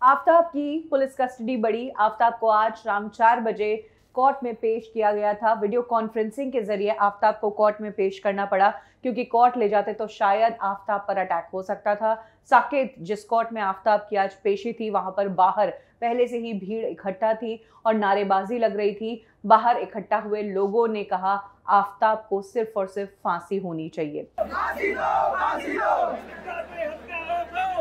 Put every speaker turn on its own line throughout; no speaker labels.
आफताब की police custody बढ़ी। आफताब को आज शाम 4 बजे कोर्ट में पेश किया गया था। वीडियो कॉन्फ्रेंसिंग के जरिए आफताब को कोर्ट में पेश करना पड़ा क्योंकि कोर्ट ले जाते तो शायद आफताब पर अटैक हो सकता था। साकेत जिस कोर्ट में आफताब की आज पेशी थी, वहां पर बाहर पहले से ही भीड़ इकट्ठा थी और नारेबाजी लग रही थी। बाहर इकट्ठा हुए लोगों ने कहा आफताब को सिर्फ और सिर्फ फांसी होनी चाहिए। फांसी दो, फांसी दो,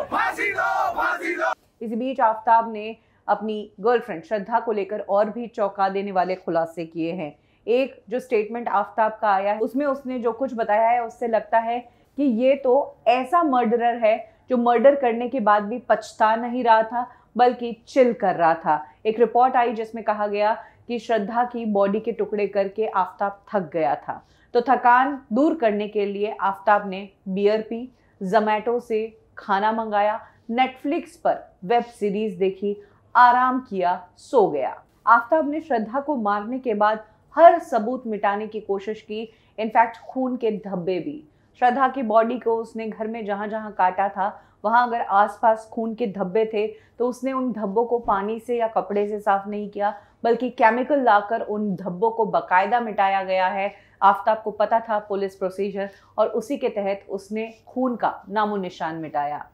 फांसी दो, फांसी दो। इसी बीच आफताब ने अपनी गर्लफ्रेंड श्रद्धा को लेकर और भी चौंका देने वाले खुलासे किए हैं। एक जो स्टेटमेंट आफताब का आया है उसमें उसने जो कुछ बताया है उससे लगता है कि ये तो ऐसा मर्डरर है जो मर्डर करने के बाद भी पछता नहीं रहा था बल्कि चिल कर रहा था। एक रिपोर्ट आई जिसमें कहा गया कि श्रद्धा की बॉडी के टुकड़े करके आफताब थक गया था, तो थकान दूर करने के लिए आफताब ने बियर पी, जोमैटो से खाना मंगाया, नेटफ्लिक्स पर वेब सीरीज देखी, आराम किया, सो गया। आफताब ने श्रद्धा को मारने के बाद हर सबूत मिटाने की कोशिश की, इनफैक्ट खून के धब्बे भी। श्रद्धा की बॉडी को उसने घर में जहां जहां काटा था वहां अगर आसपास खून के धब्बे थे तो उसने उन धब्बों को पानी से या कपड़े से साफ नहीं किया बल्कि केमिकल लाकर उन धब्बों को बकायदा मिटाया गया है। आफताब को पता था पुलिस प्रोसीजर और उसी के तहत उसने खून का नामो निशान मिटाया।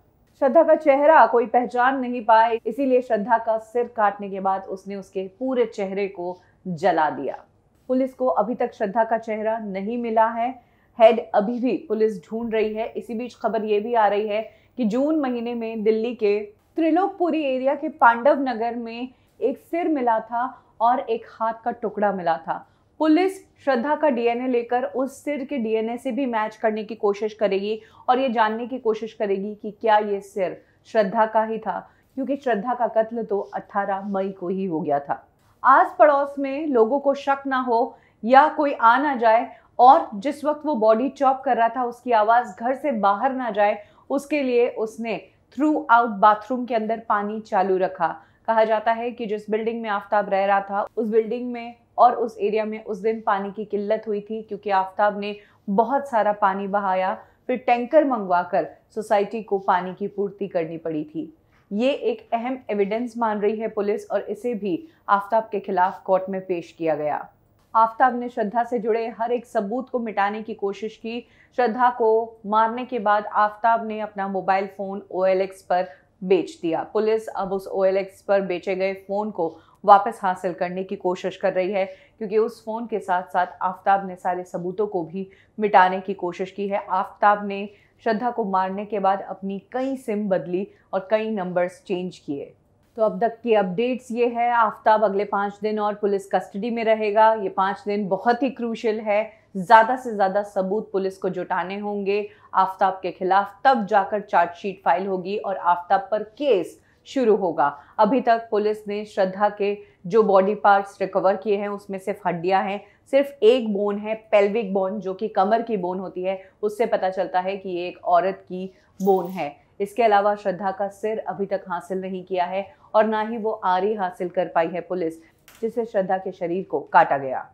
श्रद्धा का चेहरा कोई पहचान नहीं पाए, इसीलिए श्रद्धा का सिर काटने के बाद उसने उसके पूरे चेहरे को जला दिया। पुलिस को अभी तक श्रद्धा का चेहरा नहीं मिला है। हेड अभी भी पुलिस ढूंढ रही है। इसी बीच खबर ये भी आ रही है कि जून महीने में दिल्ली के त्रिलोकपुरी एरिया के पांडव नगर में एक सिर मिला था और एक हाथ का टुकड़ा मिला था। पुलिस श्रद्धा का डीएनए लेकर उस सिर के डीएनए से भी मैच करने की कोशिश करेगी और ये जानने की कोशिश करेगी कि क्या ये सिर श्रद्धा का ही था, क्योंकि श्रद्धा का कत्ल तो 18 मई को ही हो गया था। आस पड़ोस में लोगों को शक ना हो या कोई आ ना जाए और जिस वक्त वो बॉडी चॉप कर रहा था उसकी आवाज घर से बाहर ना जाए, उसके लिए उसने थ्रू आउट बाथरूम के अंदर पानी चालू रखा। कहा जाता है कि जिस बिल्डिंग में आफताब रह रहा था उस बिल्डिंग में और उस एरिया में उस दिन पानी की किल्लत हुई थी क्योंकि आफताब ने बहुत सारा पानी बहाया, फिर टैंकर मंगवाकर सोसाइटी को पानी की पूर्ति करनी पड़ी थी। ये एक अहम एविडेंस मान रही है पुलिस और इसे भी आफताब के खिलाफ कोर्ट में पेश किया गया। आफताब ने श्रद्धा से जुड़े हर एक सबूत को मिटाने की कोशिश की। श्रद्धा को मारने के बाद आफताब ने अपना मोबाइल फोन OLX पर बेच दिया। पुलिस अब उस OLX पर बेचे गए फोन को वापस हासिल करने की कोशिश कर रही है क्योंकि उस फोन के साथ साथ आफताब ने सारे सबूतों को भी मिटाने की कोशिश की है। आफताब ने श्रद्धा को मारने के बाद अपनी कई सिम बदली और कई नंबर्स चेंज किए। तो अब तक की अपडेट्स ये है, आफताब अगले 5 दिन और पुलिस कस्टडी में रहेगा। ये 5 दिन बहुत ही क्रूशियल है। ज़्यादा से ज़्यादा सबूत पुलिस को जुटाने होंगे आफताब के खिलाफ, तब जाकर चार्जशीट फाइल होगी और आफताब पर केस शुरू होगा। अभी तक पुलिस ने श्रद्धा के जो बॉडी पार्ट्स रिकवर किए हैं उसमें सिर्फ हड्डियां हैं, सिर्फ एक बोन है, पेल्विक बोन, जो कि कमर की बोन होती है, उससे पता चलता है कि ये एक औरत की बोन है। इसके अलावा श्रद्धा का सिर अभी तक हासिल नहीं किया है और ना ही वो आरी हासिल कर पाई है पुलिस, जिससे श्रद्धा के शरीर को काटा गया।